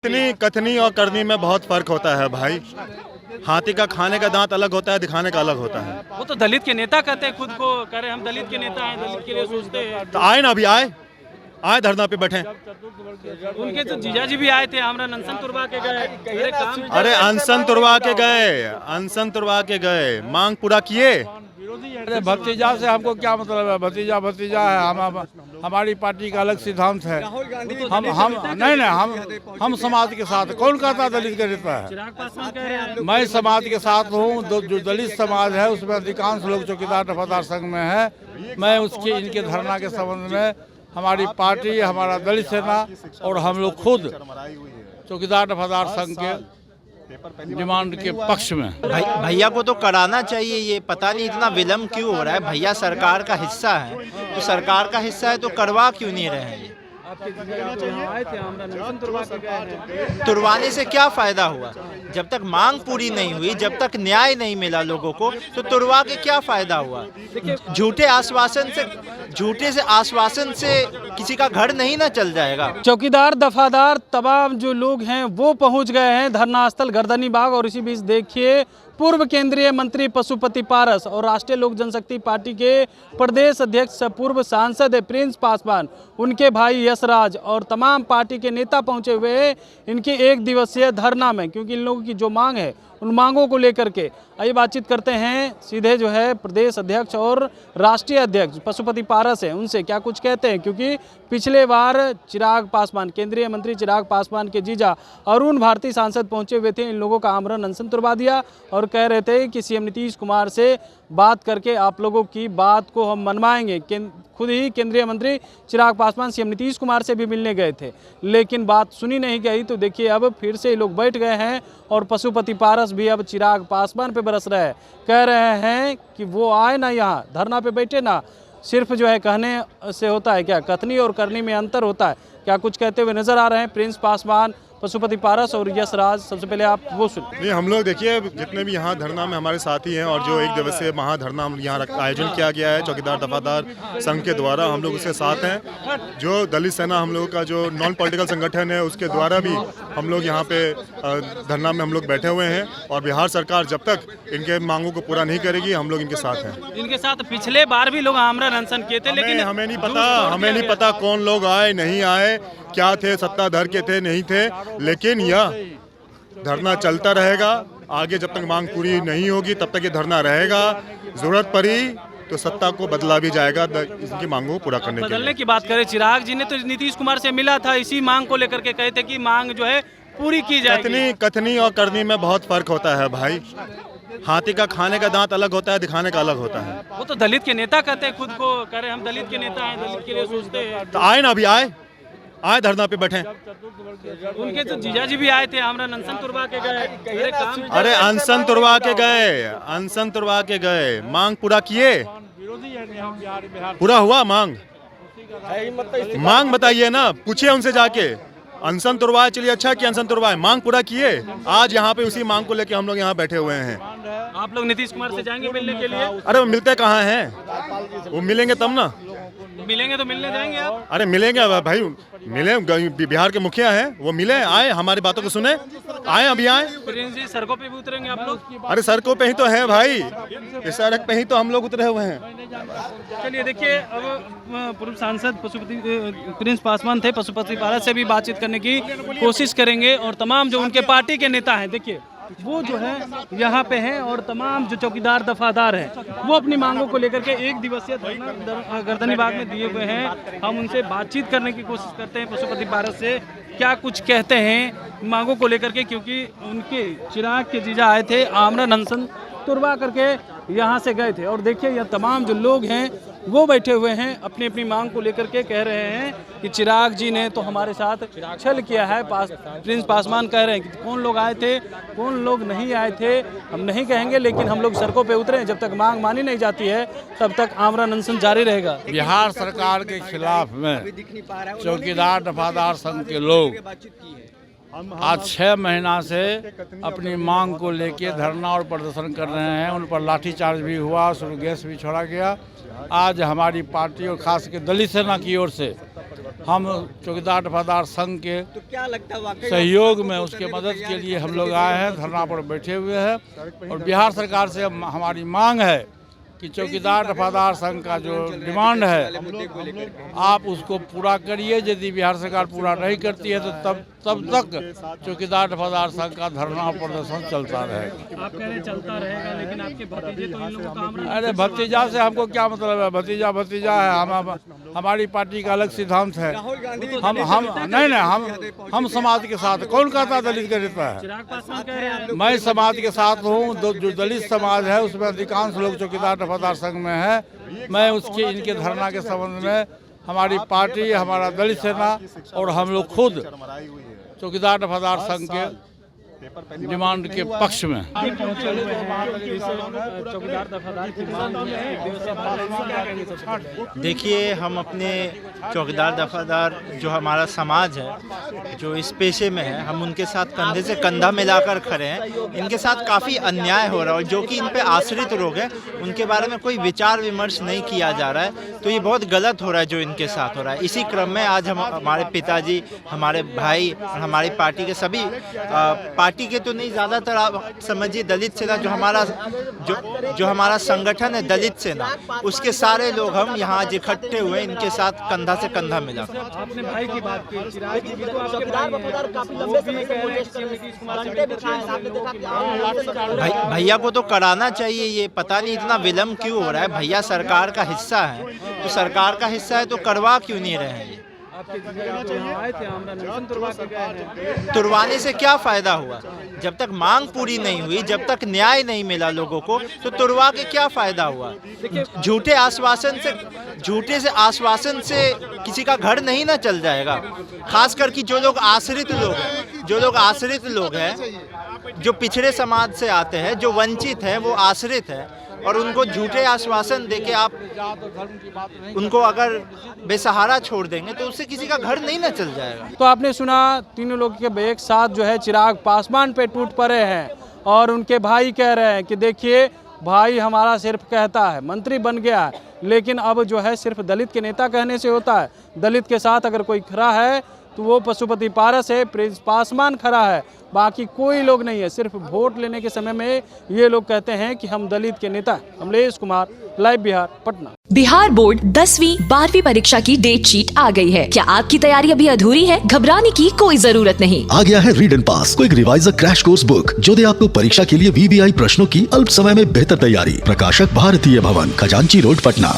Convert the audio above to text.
कथनी और करनी में बहुत फर्क होता है भाई। हाथी का खाने का दांत अलग होता है, दिखाने का अलग होता है। वो तो दलित के नेता कहते हैं, खुद को कह रहे हम दलित के नेता हैं, दलित के लिए सोचते हैं। तो आए ना, अभी आए धरना पे बैठे। उनके तो जीजाजी भी आए थे, आमरण अनशन तुड़वा के गए। अरे अनशन तुड़वा के गए, मांग पूरा किए। अरे भतीजा से हमको क्या मतलब है? भतीजा है। हमारी पार्टी का अलग सिद्धांत है। हम समाज के साथ। कौन कहता दलित का नेता है? मैं समाज के साथ हूँ। जो दलित समाज है उसमें अधिकांश लोग चौकीदार दफादार संघ में है। मैं उसके इनके धरना के संबंध में हमारी पार्टी, हमारा दलित सेना और हम लोग खुद चौकीदार दफादार संघ के डिमांड के पक्ष में। भैया को तो कराना चाहिए। ये पता नहीं इतना विलम्ब क्यों हो रहा है। भैया सरकार का हिस्सा है, तो सरकार का हिस्सा है तो करवा क्यों नहीं रहे हैं? तुड़वाने से क्या फायदा हुआ? जब तक मांग पूरी नहीं हुई, जब तक न्याय नहीं मिला लोगों को, तो तुड़वा के क्या फायदा हुआ? झूठे से आश्वासन से किसी का घर नहीं ना चल जाएगा। चौकीदार दफादार तमाम जो लोग हैं वो पहुंच गए हैं धरना स्थल गर्दनी बाग। और इसी बीच देखिए पूर्व केंद्रीय मंत्री पशुपति पारस और राष्ट्रीय लोक जनशक्ति पार्टी के प्रदेश अध्यक्ष पूर्व सांसद प्रिंस पासवान, उनके भाई यशराज और तमाम पार्टी के नेता पहुंचे हुए हैं इनके एक दिवसीय धरना में, क्योंकि इन लोगों की जो मांग है उन मांगों को लेकर के आइए बातचीत करते हैं। सीधे जो है प्रदेश अध्यक्ष और राष्ट्रीय अध्यक्ष पशुपति पारस है, उनसे क्या कुछ कहते हैं। क्योंकि पिछले बार चिराग पासवान, केंद्रीय मंत्री चिराग पासवान के जीजा अरुण भारती सांसद पहुंचे हुए थे, इन लोगों का आमरण अनशन तुड़वा दिया और कह रहे थे कि सीएम नीतीश कुमार से बात करके आप लोगों की बात को हम मनवाएंगे। खुद ही केंद्रीय मंत्री चिराग पासवान सीएम नीतीश कुमार से भी मिलने गए थे, लेकिन बात सुनी नहीं गई। तो देखिए अब फिर से लोग बैठ गए हैं और पशुपति पारस भी अब चिराग पासवान पे बरस रहे हैं। कह रहे हैं कि वो आए ना, यहाँ धरना पे बैठे ना। सिर्फ जो है कहने से होता है क्या? कथनी और करनी में अंतर होता है क्या? कुछ कहते हुए नजर आ रहे हैं प्रिंस पासवान, पशुपति पारस और यशराज। सबसे पहले आप वो सुन। नहीं, हम लोग देखिए जितने भी यहाँ धरना में हमारे साथी हैं और जो एक दिवसीय महाधरना हम यहाँ आयोजन किया गया है चौकीदार दफादार संघ के द्वारा, हम लोग उसके साथ हैं। जो दलित सेना हम लोगों का जो नॉन पॉलिटिकल संगठन है उसके द्वारा भी हम लोग यहाँ पे धरना में हम लोग बैठे हुए हैं। और बिहार सरकार जब तक इनके मांगों को पूरा नहीं करेगी हम लोग इनके साथ हैं। इनके साथ पिछले बार भी लोग आमरण अनशन किए थे, लेकिन हमें नहीं पता कौन लोग आए नहीं आए, क्या थे, सत्ताधार के थे नहीं थे, लेकिन यह धरना चलता रहेगा आगे। जब तक मांग पूरी नहीं होगी तब तक ये धरना रहेगा। जरूरत पड़ी तो सत्ता को बदला भी जाएगा इनकी मांगों को पूरा करने के लिए। बदलने की बात करें, चिराग जी ने तो नीतीश कुमार से मिला था, इसी मांग को लेकर के कहे थे कि मांग जो है पूरी की जाएगी। कथनी और करनी में बहुत फर्क होता है भाई। हाथी का खाने का दांत अलग होता है, दिखाने का अलग होता है। वो तो दलित के नेता कहते हैं, खुद को कह रहे हम दलित के नेता हैं, दलित के लिए सोचते हैं। तो आए ना, अभी आए धरना पे बैठे। उनके तो जीजाजी भी आए थे, आमरण अनशन तुड़वा के गए। अरे अनशन तुड़वा के गए, मांग पूरा किए। पूरा हुआ मांग बताइए ना, पूछिए उनसे जाके। अनशन तुड़वाए, चलिए अच्छा कि अनशन तुड़वाए, मांग पूरा किए। आज यहाँ पे उसी मांग को लेके हम लोग यहाँ बैठे हुए हैं। आप लोग नीतीश कुमार से जाएंगे मिलने के लिए? अरे वो मिलते कहाँ हैं? वो मिलेंगे तब ना। मिलेंगे तो मिलने जाएंगे आप? अरे मिलेंगे भाई, मिले। बिहार के मुखिया हैं, वो मिले, आए, हमारी बातों को सुने, आए, अभी आए। प्रिंस जी सड़कों पे भी उतरेंगे आप लोग? अरे सड़कों पे ही तो है भाई, इस सड़क पे ही तो हम लोग उतरे हुए हैं। चलिए देखिए, अब पूर्व सांसद पशुपति प्रिंस पासवान थे, पशुपति पारस से भी बातचीत करने की कोशिश करेंगे। और तमाम जो उनके पार्टी के नेता हैं देखिए वो जो है यहाँ पे हैं, और तमाम जो चौकीदार दफादार हैं वो अपनी मांगों को लेकर के एक दिवसीय धरना गर्दनी बाग में दिए हुए हैं। हम उनसे बातचीत करने की कोशिश करते हैं पशुपति पारस से, क्या कुछ कहते हैं मांगों को लेकर के। क्योंकि उनके चिराग के जीजा आए थे, आमरण अनशन तुड़वा करके यहाँ से गए थे। और देखिए यह तमाम जो लोग हैं वो बैठे हुए हैं, अपनी अपनी मांग को लेकर के कह रहे हैं कि चिराग जी ने तो हमारे साथ छल किया है। प्रिंस पासवान कह रहे हैं कि कौन लोग आए थे, कौन लोग नहीं आए थे हम नहीं कहेंगे, लेकिन हम लोग सड़कों पे उतरे। जब तक मांग मानी नहीं जाती है तब तक आमरण अनशन जारी रहेगा। बिहार सरकार के खिलाफ में चौकीदार दफादार संघ के लोग आज 6 महीना से अपनी मांग को लेके धरना और प्रदर्शन कर रहे हैं। उन पर लाठीचार्ज भी हुआ, गैस भी छोड़ा गया। आज हमारी पार्टी और खास के दलित सेना की ओर से हम चौकीदार दफादार संघ के तो क्या लगता है वाकई सहयोग में उसके मदद के लिए हम लोग आए हैं, धरना पर बैठे हुए हैं। और बिहार सरकार से हमारी मांग है कि चौकीदार दफादार संघ का जो डिमांड है आप उसको पूरा करिए। यदि बिहार सरकार पूरा नहीं करती है तो तब तक चौकीदार दफादार संघ का धरना और प्रदर्शन चलता रहेगा। आप कह रहे चलता रहेगा, लेकिन आपके भतीजे तो इन लोगों का काम रहा। अरे भतीजा से हमको क्या मतलब है? भतीजा है। हमारी पार्टी का अलग सिद्धांत है। हम समाज के साथ। कौन कहता दलित का रिश्ता है? चिराग पासवान कह रहे हैं मैं समाज के साथ हूँ। जो दलित समाज है उसमें अधिकांश लोग चौकीदार दफादार संघ में है। मैं इनके धरना के संबंध में हमारी पार्टी, हमारा दलित सेना और हम लोग खुद चौकीदार दफादार संघ के डिमांड के पक्ष में चौकीदार दफादार की मांग है। एक दिवसीय भारत क्या कहेंगे सबसे पहले? देखिए, हम अपने चौकीदार दफादार जो हमारा समाज है, जो इस पेशे में है, हम उनके साथ कंधे से कंधा मिलाकर खड़े हैं। इनके साथ काफ़ी अन्याय हो रहा है और जो कि इन पे आश्रित लोग हैं उनके बारे में कोई विचार विमर्श नहीं किया जा रहा है। तो ये बहुत गलत हो रहा है जो इनके साथ हो रहा है। इसी क्रम में आज हमारे पिताजी, हमारे भाई और हमारी पार्टी के सभी पार्टी के तो नहीं, ज़्यादातर आप समझिए दलित सेना जो हमारा संगठन है दलित सेना, उसके सारे लोग हम यहाँ आज इकट्ठे हुए इनके साथ कंधा से कंधा मिला। आपने भाई की बात की, चिराग की भी तो आपके भाई हैं। वो भी कह रहे हैं कि नीतीश कुमार से भैया को तो कराना चाहिए। ये पता नहीं इतना विलम्ब क्यों हो रहा है। भैया सरकार का हिस्सा है, तो सरकार का हिस्सा है तो करवा क्यों नहीं रहे हैं? तुरवाने से क्या फायदा हुआ? जब तक मांग पूरी नहीं हुई, जब तक न्याय नहीं मिला लोगों को, तो तुरवा के क्या फायदा हुआ? झूठे से आश्वासन से किसी का घर नहीं ना चल जाएगा। खासकर कि जो लोग आश्रित लोग हैं, जो पिछड़े समाज से आते हैं, जो वंचित हैं, वो आश्रित है और उनको झूठे आश्वासन देके आप उनको अगर बेसहारा छोड़ देंगे तो उससे किसी का घर नहीं ना चल जाएगा। तो आपने सुना, तीनों लोग के एक साथ जो है चिराग पासवान पे टूट पड़े हैं और उनके भाई कह रहे हैं कि देखिए भाई हमारा सिर्फ कहता है, मंत्री बन गया है, लेकिन अब जो है सिर्फ दलित के नेता कहने से होता है। दलित के साथ अगर कोई खड़ा है तो वो पशुपति पारस है, प्रिंस पासवान खड़ा है, बाकी कोई लोग नहीं है। सिर्फ वोट लेने के समय में ये लोग कहते हैं कि हम दलित के नेता हैं। कमलेश कुमार, लाइव बिहार, पटना। बिहार बोर्ड 10वीं 12वीं परीक्षा की डेट शीट आ गई है। क्या आपकी तैयारी अभी अधूरी है? घबराने की कोई जरूरत नहीं। आ गया है read and pass, quick reviser crash course book जो दे आपको परीक्षा के लिए VVI प्रश्नों की अल्प समय में बेहतर तैयारी। प्रकाशक भारतीय भवन, खजांची रोड, पटना।